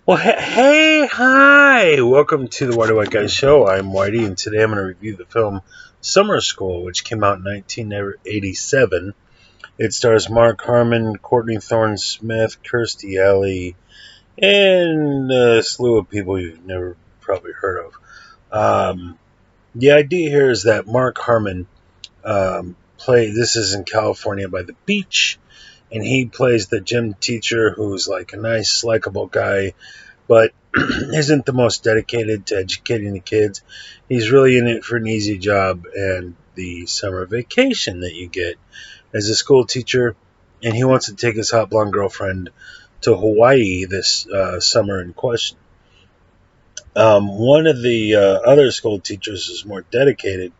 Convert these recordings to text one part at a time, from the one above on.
Well, hey, hi! Welcome to the Whitey White Guy Show. I'm Whitey, and today I'm going to review the film Summer School, which came out in 1987. It stars Mark Harmon, Courtney Thorne Smith, Kirstie Alley, and a slew of people you've never probably heard of. The idea here is that Mark Harmon this is in California by the beach, and he plays the gym teacher who's like a nice, likable guy but isn't the most dedicated to educating the kids. He's really in it for an easy job and the summer vacation that you get as a school teacher. And he wants to take his hot blonde girlfriend to Hawaii this summer in question. One of the other school teachers is more dedicated.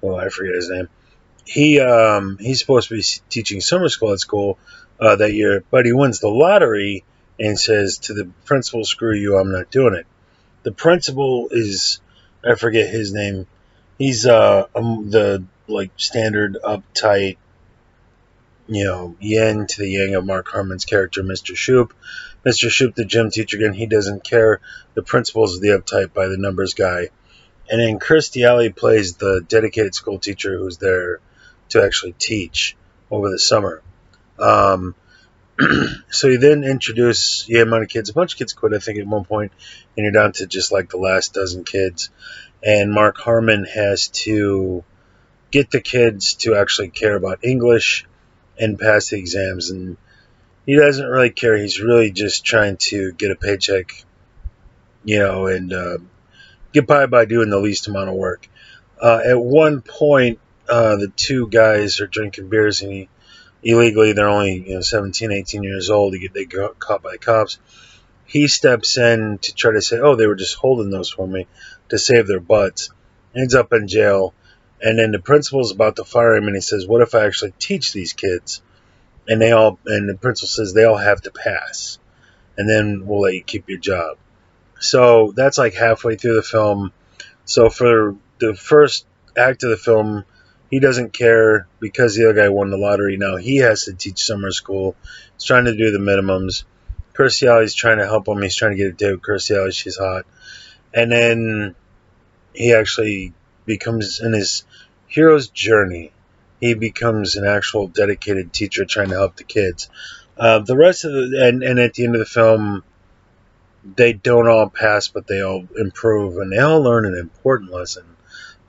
Oh, I forget his name. He's supposed to be teaching summer school at school that year, but he wins the lottery and says to the principal, "Screw you, I'm not doing it." The principal is, I forget his name. He's the like standard uptight, yin to the yang of Mark Harmon's character, Mr. Shoop. Mr. Shoop, the gym teacher, again, he doesn't care. The principal's the uptight by the numbers guy. And then Kirstie Alley plays the dedicated school teacher who's there to actually teach over the summer. Um, so you then introduce amount of kids. A bunch of kids quit, I think, at one point, and you're down to just like the last dozen kids. And Mark Harmon has to get the kids to actually care about English and pass the exams. And he doesn't really care. He's really just trying to get a paycheck, and get by doing the least amount of work. At one point, the two guys are drinking beers and illegally. They're only 17, 18 years old. They get caught by cops. He steps in to try to say, "Oh, they were just holding those for me to save their butts." Ends up in jail, and then the principal's about to fire him, and he says, "What if I actually teach these kids?" And the principal says they all have to pass, and then we'll let you keep your job. So that's like halfway through the film. So for the first act of the film, he doesn't care because the other guy won the lottery. Now he has to teach summer school. He's trying to do the minimums. Kirstie Alley's trying to help him. He's trying to get a date with Kirstie Alley. She's hot. And then he actually becomes, in his hero's journey, he becomes an actual dedicated teacher trying to help the kids. The rest of and at the end of the film, they don't all pass, but they all improve, and they all learn an important lesson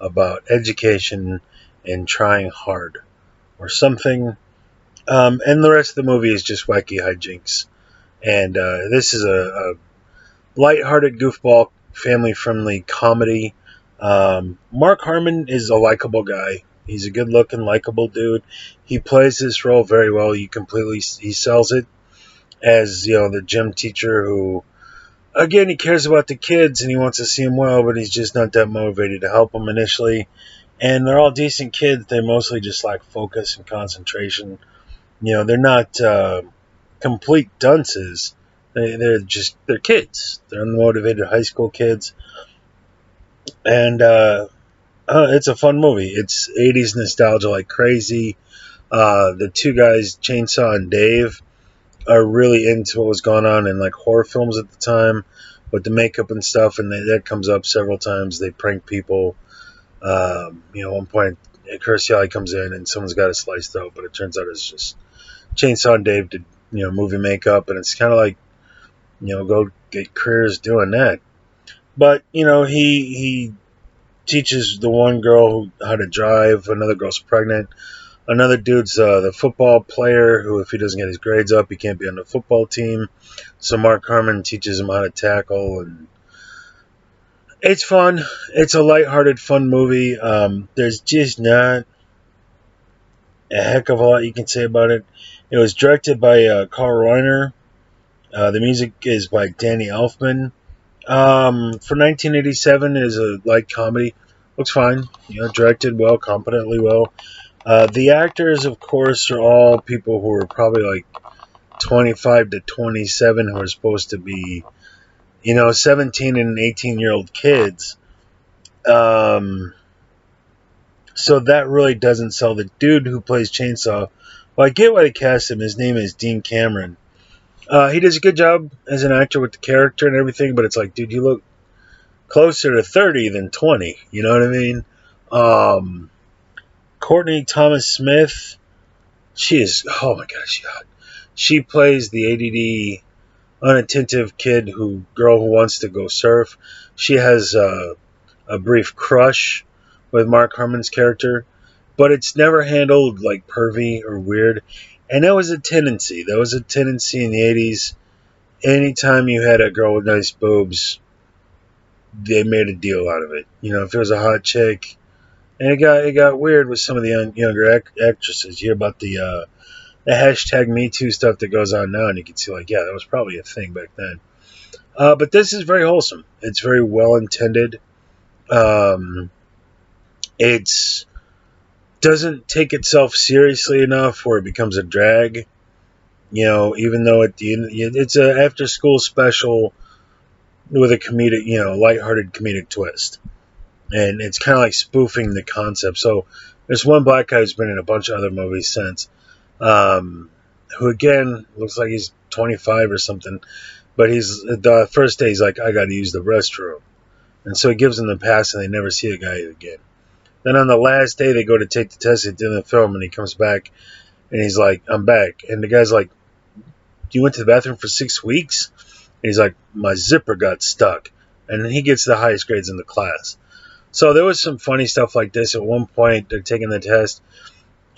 about education and trying hard or something. And the rest of the movie is just wacky hijinks. And this is a light-hearted goofball, family-friendly comedy. Mark Harmon is a likable guy. He's a good-looking, likable dude. He plays this role very well. He sells it as the gym teacher who, again, he cares about the kids and he wants to see them well, but he's just not that motivated to help them initially. And they're all decent kids. They mostly just lack focus and concentration. They're not complete dunces. They're kids. They're unmotivated high school kids. And it's a fun movie. It's 80s nostalgia like crazy. The two guys, Chainsaw and Dave, are really into what was going on in like horror films at the time with the makeup and stuff, and that comes up several times. They prank people. At one point, Kirstie Alley comes in and someone's got a sliced throat, but it turns out it's just Chainsaw and Dave did movie makeup, and it's kind of like go get careers doing that. But he teaches the one girl how to drive. Another girl's pregnant. Another dude's the football player who, if he doesn't get his grades up, he can't be on the football team. So Mark Harmon teaches him how to tackle, and it's fun. It's a lighthearted, fun movie. There's just not a heck of a lot you can say about it. It was directed by Carl Reiner. The music is by Danny Elfman. For 1987, it is a light comedy. Looks fine. Directed well, competently well. The actors, of course, are all people who are probably like 25 to 27 who are supposed to be, 17 and 18-year-old kids. So that really doesn't sell. The dude who plays Chainsaw, well, I get why they cast him. His name is Dean Cameron. He does a good job as an actor with the character and everything, but it's like, dude, you look closer to 30 than 20. You know what I mean? Um, Courtney Thomas Smith, she is, oh my gosh, she hot. She plays the ADD, unattentive girl who wants to go surf. She has a brief crush with Mark Harmon's character, but it's never handled like pervy or weird. And that was a tendency. That was a tendency in the 80s. Anytime you had a girl with nice boobs, they made a deal out of it. You know, if it was a hot chick, and it got weird with some of the younger actresses. You hear about the hashtag Me Too stuff that goes on now, and you can see like, yeah, that was probably a thing back then. But this is very wholesome. It's very well intended. Um, it's doesn't take itself seriously enough where it becomes a drag. You know, even though it's a after school special with a comedic, lighthearted comedic twist, and it's kind of like spoofing the concept. So there's one black guy who's been in a bunch of other movies since, who again looks like he's 25 or something, but he's the first day he's like, I got to use the restroom, and so he gives them the pass, and they never see the guy again. Then on the last day they go to take the test at the end of the film, and he comes back, and he's like, I'm back, and the guy's like, you went to the bathroom for 6 weeks? And he's like, my zipper got stuck. And then he gets the highest grades in the class. So there was some funny stuff like this. At one point, they're taking the test,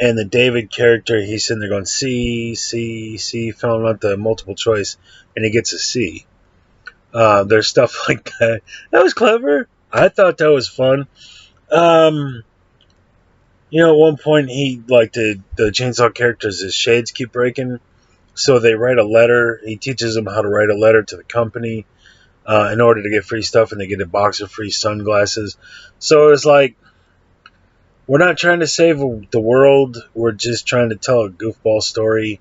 and the David character, he's sitting there going, C, C, C, filling out the multiple choice, and he gets a C. There's stuff like that. That was clever. I thought that was fun. At one point, he, like, the chainsaw characters, his shades keep breaking. So they write a letter. He teaches them how to write a letter to the company in order to get free stuff, and they get a box of free sunglasses. So it's like, we're not trying to save the world. We're just trying to tell a goofball story.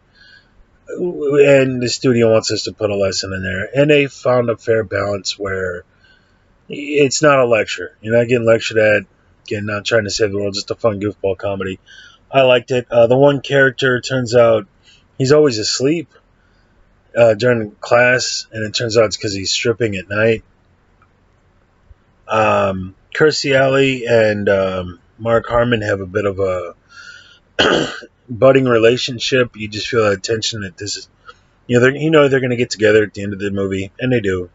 And the studio wants us to put a lesson in there. And they found a fair balance where it's not a lecture. You're not getting lectured at. Again, not trying to save the world, just a fun goofball comedy. I liked it. The one character, turns out, he's always asleep during class, and it turns out it's because he's stripping at night. Kirstie and Mark Harmon have a bit of a budding relationship. You just feel that tension that this is, they're going to get together at the end of the movie, and they do.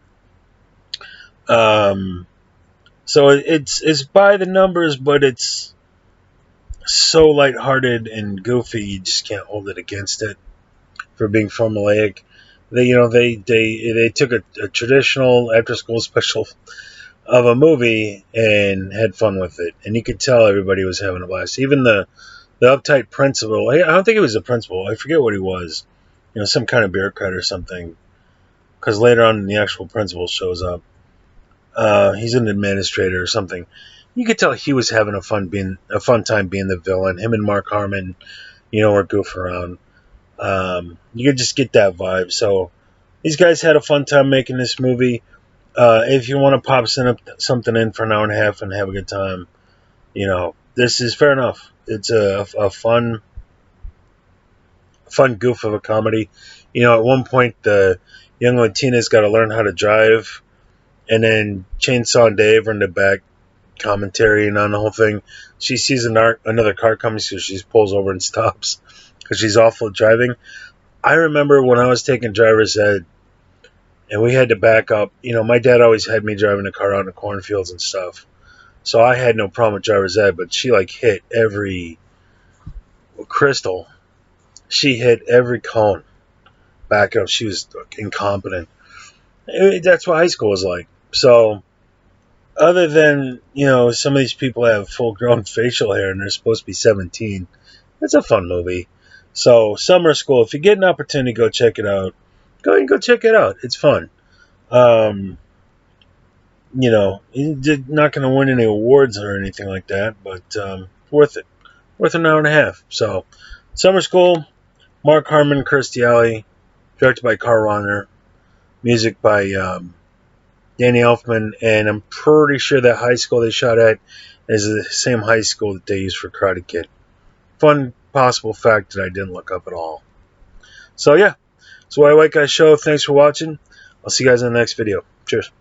So it's by the numbers, but it's so lighthearted and goofy, you just can't hold it against it for being formulaic. They took a traditional after school special of a movie and had fun with it, and you could tell everybody was having a blast. Even the uptight principal. I don't think he was a principal. I forget what he was. Some kind of bureaucrat or something. Because later on, the actual principal shows up. He's an administrator or something. You could tell he was having a fun time being the villain. Him and Mark Harmon, were goofing around. You could just get that vibe. So these guys had a fun time making this movie. If you want to pop something in for an hour and a half and have a good time, this is fair enough. It's a fun goof of a comedy. At one point, the young Latina's got to learn how to drive, and then Chainsaw Dave are in the back commentarying on the whole thing. She sees another car coming, so she pulls over and stops because she's awful at driving. I remember when I was taking driver's ed, and we had to back up. My dad always had me driving a car out in the cornfields and stuff, so I had no problem with driver's ed. But she hit every Crystal. She hit every cone back up. She was incompetent. That's what high school was like. So, other than, some of these people have full-grown facial hair and they're supposed to be 17, it's a fun movie. So, Summer School, if you get an opportunity, go check it out. Go ahead and go check it out. It's fun. You're not going to win any awards or anything like that, but worth it. Worth an hour and a half. So, Summer School, Mark Harmon, Kirstie Alley, directed by Carl Reiner, music by Danny Elfman, and I'm pretty sure that high school they shot at is the same high school that they used for Karate Kid. Fun possible fact that I didn't look up at all. So yeah, So, White Guy Show, thanks for watching. I'll see you guys in the next video. Cheers.